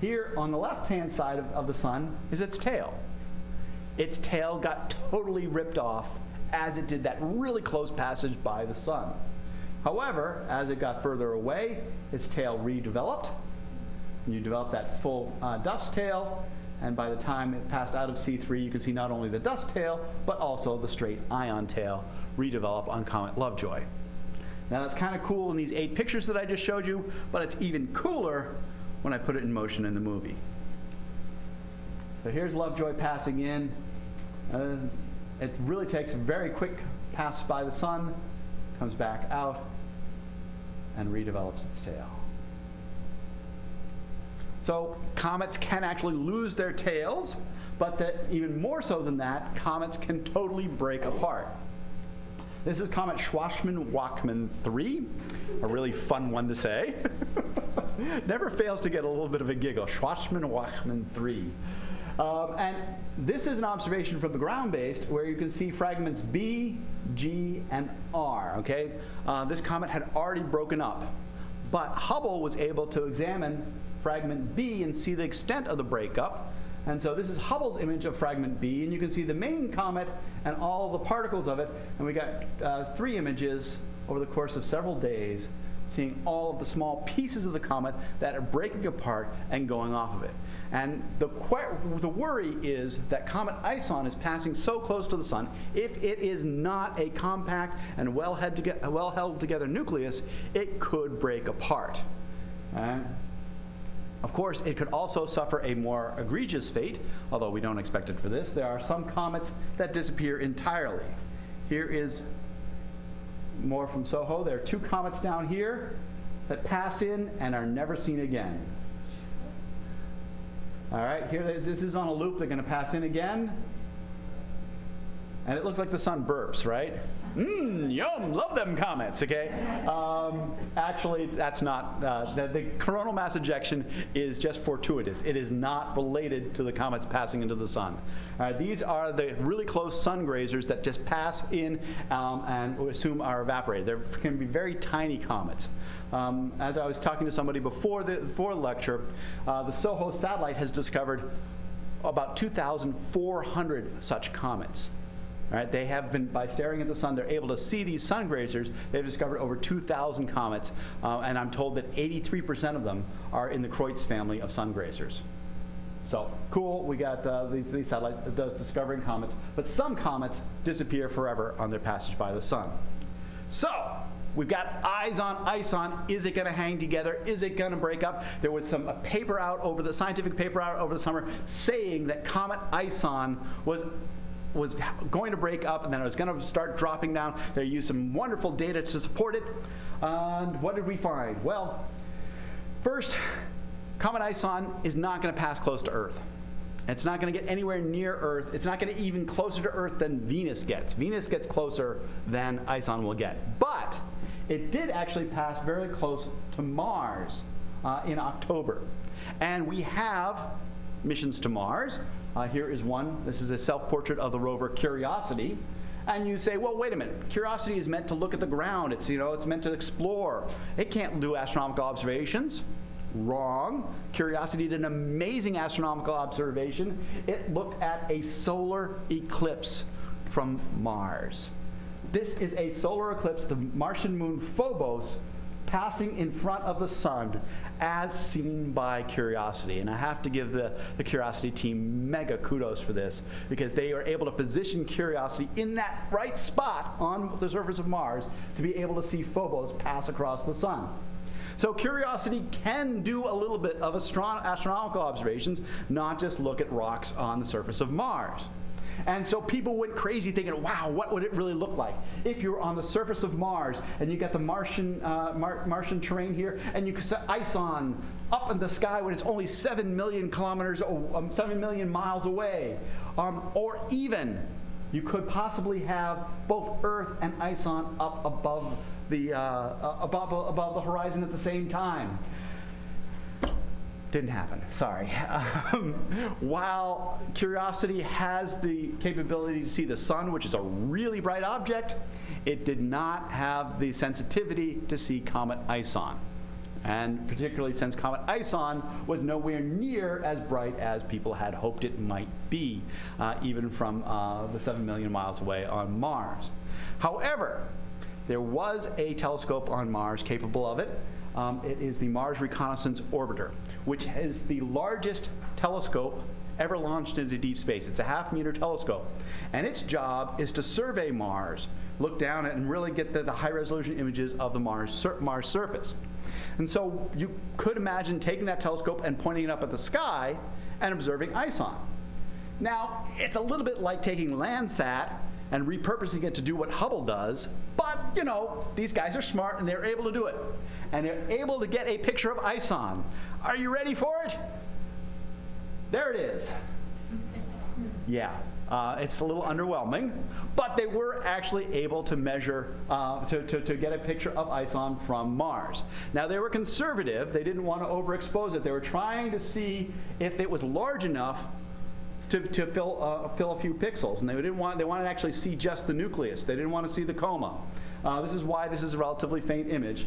Here on the left-hand side of the sun is its tail. Its tail got totally ripped off as it did that really close passage by the sun. However, as it got further away, its tail redeveloped. You develop that full dust tail, and by the time it passed out of C3, you can see not only the dust tail, but also the straight ion tail redevelop on Comet Lovejoy. Now that's kind of cool in these 8 pictures that I just showed you, but it's even cooler when I put it in motion in the movie. So here's Lovejoy passing in. It really takes a very quick pass by the sun, comes back out, and redevelops its tail. So comets can actually lose their tails, but even more so than that, comets can totally break apart. This is Comet Schwarzmann-Wachmann 3, a really fun one to say. Never fails to get a little bit of a giggle. Schwarzmann-Wachmann 3. And this is an observation from the ground-based where you can see fragments B, G, and R, okay? This comet had already broken up, but Hubble was able to examine fragment B and see the extent of the breakup. And so this is Hubble's image of fragment B, and you can see the main comet and all the particles of it. And we got 3 images over the course of several days, seeing all of the small pieces of the comet that are breaking apart and going off of it. And the worry is that Comet ISON is passing so close to the sun, if it is not a compact and well held together nucleus, it could break apart. Of course, it could also suffer a more egregious fate, although we don't expect it for this. There are some comets that disappear entirely. Here is more from SOHO. There are 2 comets down here that pass in and are never seen again. All right, here this is on a loop. They're going to pass in again. And it looks like the sun burps, right? Yum, love them comets, okay? Actually, that's not, the coronal mass ejection is just fortuitous. It is not related to the comets passing into the sun. These are the really close sun grazers that just pass in and we assume are evaporated. They can be very tiny comets. As I was talking to somebody before the lecture, the SOHO satellite has discovered about 2,400 such comets. All right, they have been, by staring at the sun, they're able to see these sun grazers. They've discovered over 2,000 comets, and I'm told that 83% of them are in the Kreutz family of sun grazers. So cool, we got these satellites that does discovering comets, but some comets disappear forever on their passage by the sun. So we've got eyes on ISON. Is it going to hang together? Is it going to break up? There was some paper out over the scientific paper out over the summer saying that Comet ISON was going to break up and then it was going to start dropping down. They used some wonderful data to support it. And what did we find? Well, first, Comet ISON is not going to pass close to Earth. It's not going to get anywhere near Earth. It's not going to even closer to Earth than Venus gets. Venus gets closer than ISON will get. But it did actually pass very close to Mars in October. And we have missions to Mars. Here is one. This is a self-portrait of the rover Curiosity. And you say, well, wait a minute. Curiosity is meant to look at the ground. It's, it's meant to explore. It can't do astronomical observations. Wrong. Curiosity did an amazing astronomical observation. It looked at a solar eclipse from Mars. This is a solar eclipse, the Martian moon Phobos, passing in front of the sun as seen by Curiosity. And I have to give the Curiosity team mega kudos for this, because they are able to position Curiosity in that right spot on the surface of Mars to be able to see Phobos pass across the sun. So Curiosity can do a little bit of astronomical observations, not just look at rocks on the surface of Mars. And so people went crazy thinking, wow, what would it really look like if you were on the surface of Mars and you got the Martian terrain here, and you could set ISON up in the sky when it's only 7 million miles away. Or even you could possibly have both Earth and ISON up above the horizon at the same time. Didn't happen, sorry. While Curiosity has the capability to see the sun, which is a really bright object, it did not have the sensitivity to see Comet ISON. And particularly since Comet ISON was nowhere near as bright as people had hoped it might be, even from the 7 million miles away on Mars. However, there was a telescope on Mars capable of it. It is the Mars Reconnaissance Orbiter, which is the largest telescope ever launched into deep space. It's a half-meter telescope. And its job is to survey Mars, look down at it, and really get the high-resolution images of the Mars surface. And so you could imagine taking that telescope and pointing it up at the sky and observing ISON. Now, it's a little bit like taking Landsat and repurposing it to do what Hubble does, but, these guys are smart and they're able to do it. And they're able to get a picture of ISON. Are you ready for it? There it is. Yeah, it's a little underwhelming, but they were actually able to measure, to get a picture of ISON from Mars. Now, they were conservative. They didn't want to overexpose it. They were trying to see if it was large enough to fill a few pixels, and they wanted to actually see just the nucleus. They didn't want to see the coma. This is why this is a relatively faint image.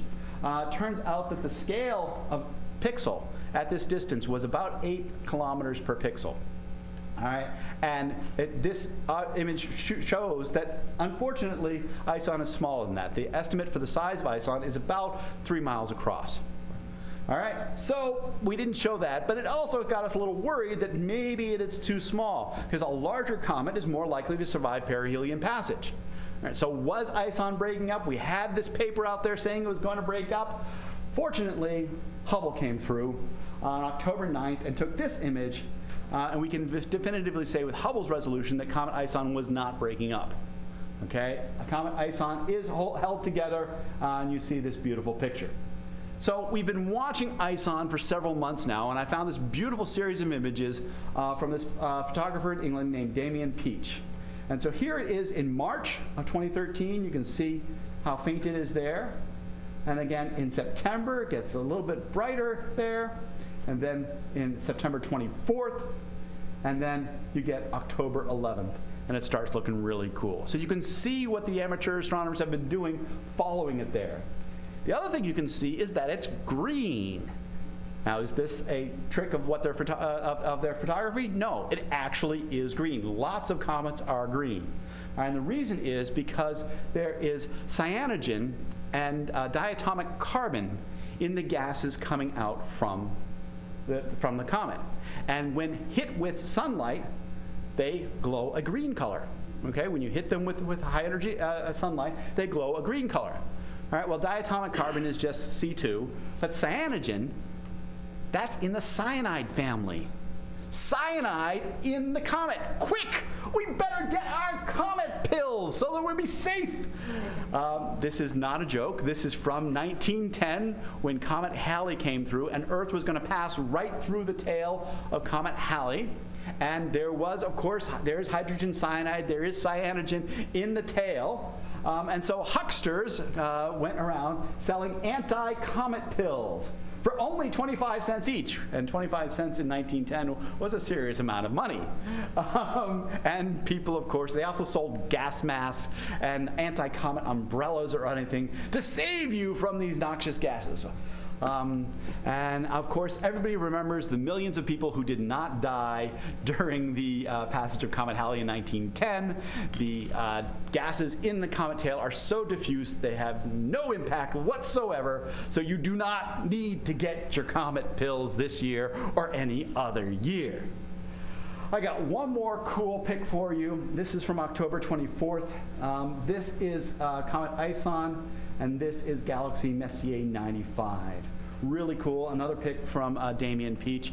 Turns out that the scale of pixel at this distance was about 8 kilometers per pixel. All right, and this image shows that, unfortunately, ISON is smaller than that. The estimate for the size of ISON is about 3 miles across. All right, so we didn't show that, but it also got us a little worried that maybe it's too small, because a larger comet is more likely to survive perihelion passage. All right, so was ISON breaking up? We had this paper out there saying it was going to break up. Fortunately, Hubble came through on October 9th and took this image, and we can definitively say with Hubble's resolution that Comet ISON was not breaking up. Okay, Comet ISON is held together, and you see this beautiful picture. So we've been watching ISON for several months now, and I found this beautiful series of images from this photographer in England named Damien Peach. And so here it is in March of 2013. You can see how faint it is there. And again, in September, it gets a little bit brighter there. And then in September 24th, and then you get October 11th. And it starts looking really cool. So you can see what the amateur astronomers have been doing following it there. The other thing you can see is that it's green. Now, is this a trick of what their photography? No, it actually is green. Lots of comets are green. And the reason is because there is cyanogen and diatomic carbon in the gases coming out from the comet. And when hit with sunlight, they glow a green color. Okay, when you hit them with high energy sunlight, they glow a green color. All right, well, diatomic carbon is just C2, but cyanogen, that's in the cyanide family. Cyanide in the comet. Quick, we better get our comet pills so that we'll be safe. This is not a joke. This is from 1910 when Comet Halley came through, and Earth was going to pass right through the tail of Comet Halley. And there was, of course, there is hydrogen cyanide, there is cyanogen in the tail. And so hucksters went around selling anti-comet pills for only 25 cents each. And 25 cents in 1910 was a serious amount of money. And people, of course, they also sold gas masks and anti-comet umbrellas or anything to save you from these noxious gases. And of course, everybody remembers the millions of people who did not die during the passage of Comet Halley in 1910. The gases in the comet tail are so diffuse they have no impact whatsoever, so you do not need to get your comet pills this year or any other year. I got one more cool pic for you. This is from October 24th. This is Comet ISON, and this is Galaxy Messier 95. Really cool. Another pic from Damien Peach.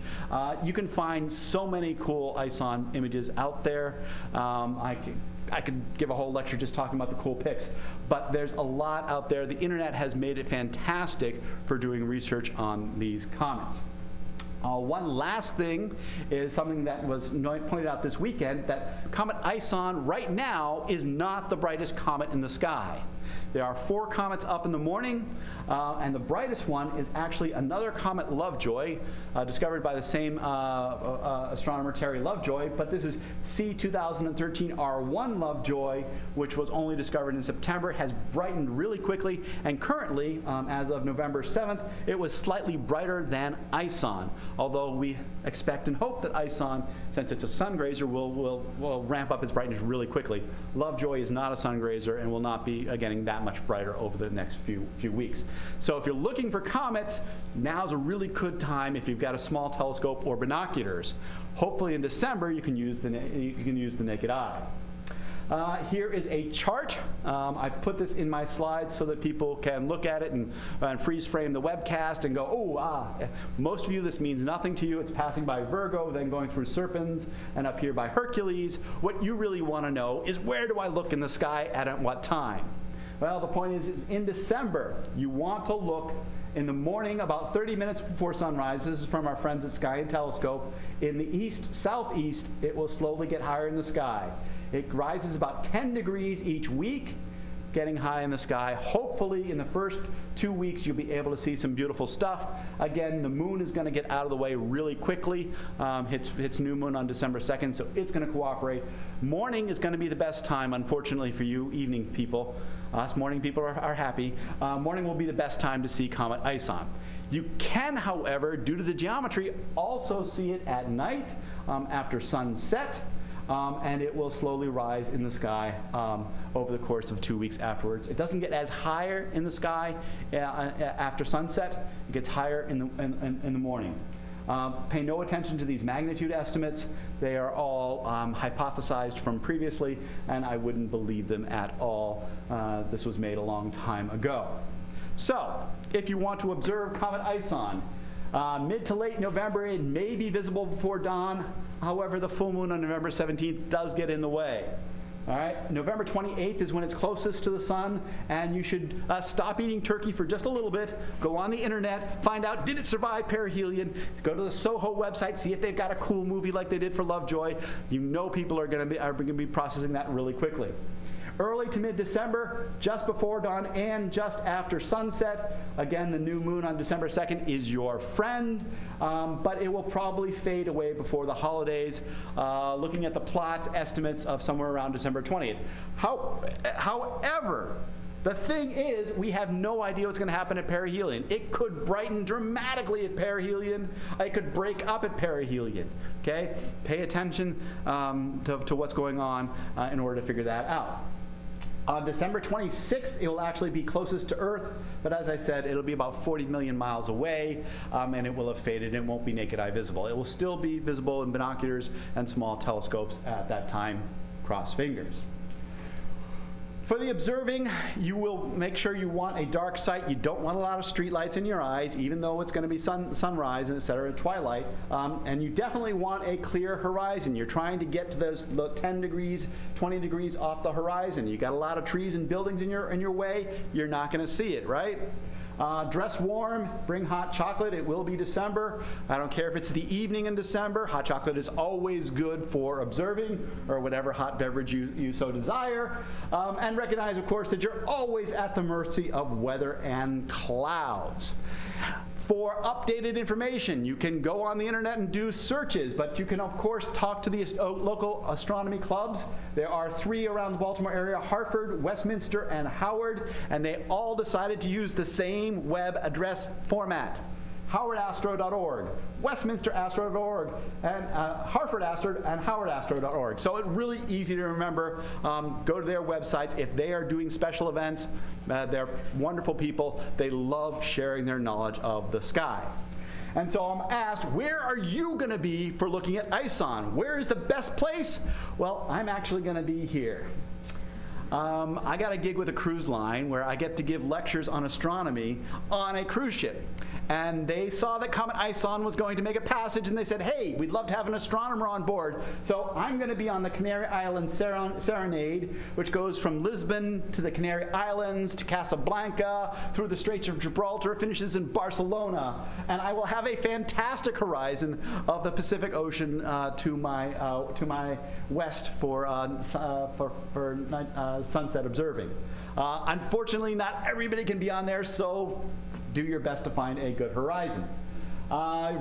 You can find so many cool ISON images out there. I could give a whole lecture just talking about the cool pics, but there's a lot out there. The internet has made it fantastic for doing research on these comets. One last thing is something that was pointed out this weekend, that Comet ISON right now is not the brightest comet in the sky. There are 4 comets up in the morning, and the brightest one is actually another comet Lovejoy, discovered by the same astronomer Terry Lovejoy, but this is C 2013 R1 Lovejoy, which was only discovered in September, has brightened really quickly, and currently, as of November 7th, it was slightly brighter than ISON, although we expect and hope that ISON, since it's a sun grazer, will ramp up its brightness really quickly. Lovejoy is not a sun grazer and will not be getting that much brighter over the next few weeks. So if you're looking for comets, now's a really good time if you've got a small telescope or binoculars. Hopefully in December you can use the naked eye. Here is a chart. I put this in my slides so that people can look at it and freeze frame the webcast and go, most of you, this means nothing to you. It's passing by Virgo, then going through Serpens, and up here by Hercules. What you really want to know is, where do I look in the sky at what time? Well, the point is in December, you want to look in the morning about 30 minutes before sunrise. This is from our friends at Sky and Telescope. In the east, southeast, it will slowly get higher in the sky. It rises about 10 degrees each week, getting high in the sky. Hopefully, in the first 2 weeks, you'll be able to see some beautiful stuff. Again, the moon is going to get out of the way really quickly. Hits new moon on December 2nd, so it's going to cooperate. Morning is going to be the best time, unfortunately for you evening people. Us morning people are happy. Morning will be the best time to see Comet ISON. You can, however, due to the geometry, also see it at night after sunset. And it will slowly rise in the sky over the course of 2 weeks afterwards. It doesn't get as higher in the sky after sunset. It gets higher in the morning. Pay no attention to these magnitude estimates. They are all hypothesized from previously, and I wouldn't believe them at all. This was made a long time ago. So, if you want to observe Comet ISON, mid to late November, it may be visible before dawn. However, the full moon on November 17th does get in the way. All right, November 28th is when it's closest to the sun, and you should stop eating turkey for just a little bit, go on the internet, find out, did it survive perihelion, go to the Soho website, see if they've got a cool movie like they did for Lovejoy. You know people are going to be processing that really quickly. Early to mid-December, just before dawn and just after sunset. Again, the new moon on December 2nd is your friend, but it will probably fade away before the holidays, looking at the plots estimates of somewhere around December 20th. However, the thing is, we have no idea what's going to happen at perihelion. It could brighten dramatically at perihelion. It could break up at perihelion. Okay? Pay attention to what's going on in order to figure that out. On December 26th, it will actually be closest to Earth, but as I said, it'll be about 40 million miles away, and it will have faded and won't be naked eye visible. It will still be visible in binoculars and small telescopes at that time. Cross fingers. For the observing, you will make sure you want a dark sight. You don't want a lot of street lights in your eyes, even though it's going to be sunrise and et cetera, twilight. And you definitely want a clear horizon. You're trying to get to those 10 degrees, 20 degrees off the horizon. You got a lot of trees and buildings in your way. You're not going to see it, right? Dress warm, bring hot chocolate. It will be December. I don't care if it's the evening in December. Hot chocolate is always good for observing, or whatever hot beverage you so desire. And recognize, of course, that you're always at the mercy of weather and clouds. For updated information, you can go on the internet and do searches, but you can, of course, talk to the local astronomy clubs. There are 3 around the Baltimore area: Hartford, Westminster, and Howard, and they all decided to use the same web address format. HowardAstro.org, WestminsterAstro.org, and HartfordAstro and HowardAstro.org. So it's really easy to remember. Go to their websites. If they are doing special events, they're wonderful people. They love sharing their knowledge of the sky. And so I'm asked, where are you going to be for looking at ISON? Where is the best place? Well, I'm actually going to be here. I got a gig with a cruise line where I get to give lectures on astronomy on a cruise ship. And they saw that Comet ISON was going to make a passage, and they said, hey, we'd love to have an astronomer on board. So I'm going to be on the Canary Islands Serenade, which goes from Lisbon to the Canary Islands to Casablanca, through the Straits of Gibraltar, finishes in Barcelona. And I will have a fantastic horizon of the Pacific Ocean to my west for sunset observing. Unfortunately, not everybody can be on there, so do your best to find a good horizon.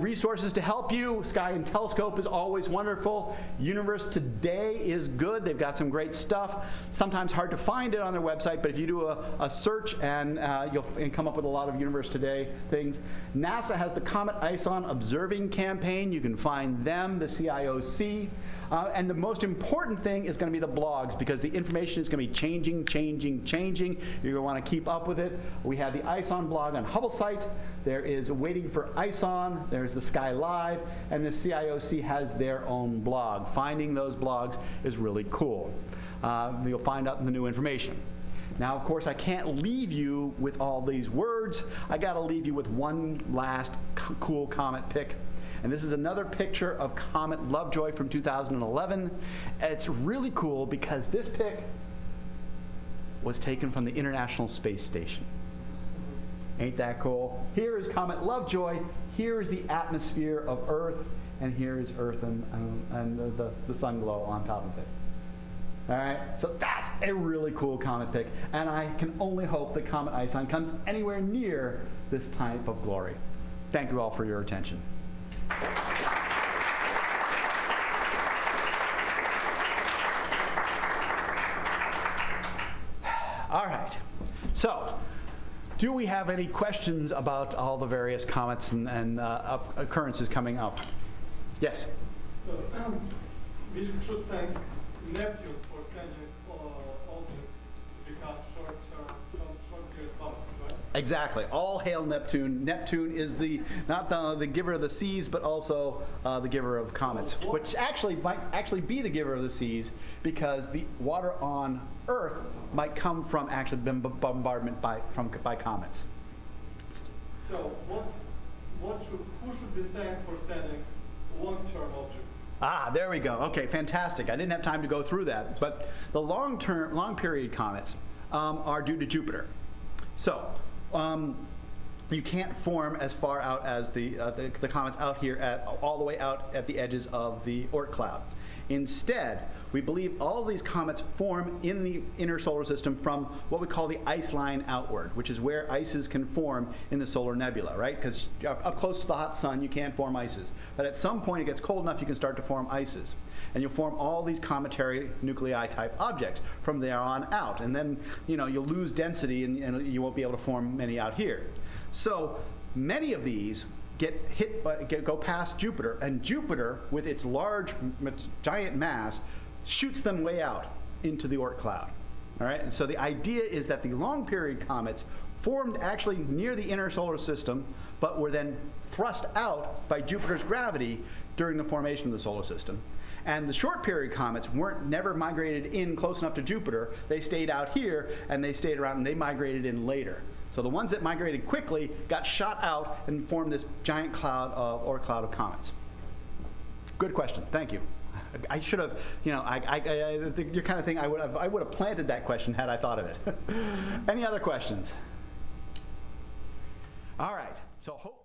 Resources to help you. Sky and Telescope is always wonderful. Universe Today is good. They've got some great stuff. Sometimes hard to find it on their website, but if you do a search, and you'll come up with a lot of Universe Today things. NASA has the Comet ISON Observing Campaign. You can find them, the CIOC. And the most important thing is going to be the blogs, because the information is going to be changing. You're going to want to keep up with it. We have the ISON blog on Hubble site. There is Waiting for ISON. There's the Sky Live. And the CIOC has their own blog. Finding those blogs is really cool. You'll find out the new information. Now, of course, I can't leave you with all these words. I got to leave you with one last cool comet pic. And this is another picture of Comet Lovejoy from 2011. It's really cool because this pic was taken from the International Space Station. Ain't that cool? Here is Comet Lovejoy. Here is the atmosphere of Earth. And here is Earth and the sun glow on top of it. All right, so that's a really cool comet pic. And I can only hope that Comet ISON comes anywhere near this type of glory. Thank you all for your attention. All right, so do we have any questions about all the various comets and occurrences coming up? Yes? So, we should thank Neptune for sending objects to become short-period comets, right? Exactly. All hail Neptune. Neptune is not the giver of the seas, but also the giver of comets, which might actually be the giver of the seas, because the water on Earth might come from bombardment by comets. So who should be thanked for sending long-term objects? Ah, there we go. Okay, fantastic. I didn't have time to go through that, but the long period comets are due to Jupiter. So you can't form as far out as the comets out here all the way out at the edges of the Oort cloud. Instead, we believe all of these comets form in the inner solar system from what we call the ice line outward, which is where ices can form in the solar nebula, right? Because up close to the hot sun, you can't form ices. But at some point, it gets cold enough, you can start to form ices. And you'll form all these cometary nuclei type objects from there on out. And then, you'll lose density and you won't be able to form many out here. So many of these go past Jupiter, and Jupiter, with its large, giant mass, shoots them way out into the Oort cloud. All right, and so the idea is that the long period comets formed actually near the inner solar system, but were then thrust out by Jupiter's gravity during the formation of the solar system. And the short period comets never migrated in close enough to Jupiter. They stayed out here, and they stayed around, and they migrated in later. So the ones that migrated quickly got shot out and formed this giant cloud or cloud of comets. Good question. Thank you. I should have, your kind of thing. I would have planted that question had I thought of it. Any other questions? All right. So.